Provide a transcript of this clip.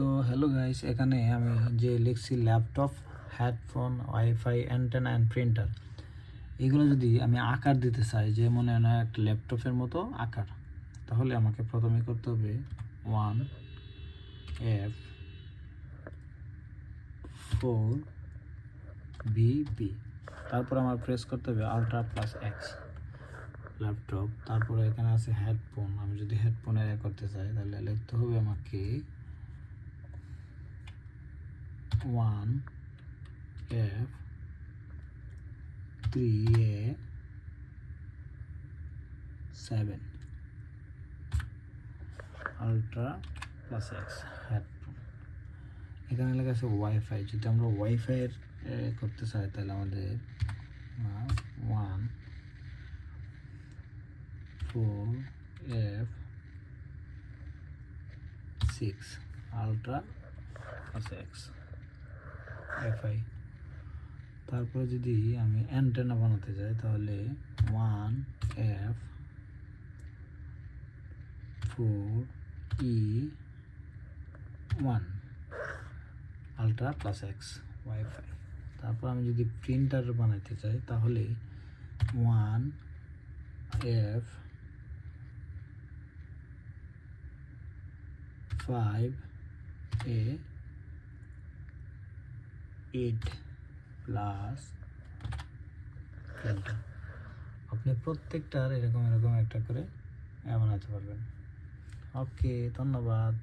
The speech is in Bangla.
তো হ্যালো গাইস, এখানে আমি যে লিখছি laptop, headphone, wifi, antenna and printer, এগুলো যদি আমি আকার দিতে চাই, যে মনে হয় না একটা ল্যাপটপের মতো আকার, তাহলে আমাকে প্রথমে করতে হবে 1F4BB, তারপর আমার প্রেস করতে হবে আল্ট্রা প্লাস এক্স ল্যাপটপ। তারপরে এখানে আছে হেডফোন, আমি যদি হেডফোনের করতে চাই তাহলে লিখতে হবে আমাকে 1F3A7 ultra plus x headphone. এখানে লেখা আছে ওয়াইফাই, যদি আমরা ওয়াইফাইয়ের করতে চাই তাহলে আমাদের 1F6 ultra plus x wifi. তারপরে যদি আমি অ্যান্টেনা বানাতে যাই তাহলে 1F4E1 ultra plus x wifi. তারপর আমি যদি প্রিন্টার বানাতে চাই তাহলে 1F5A8 প্লাস প্রিন্টার। আপনি প্রত্যেকটার এরকম একটা করে বানাতে পারবেন। ওকে, ধন্যবাদ।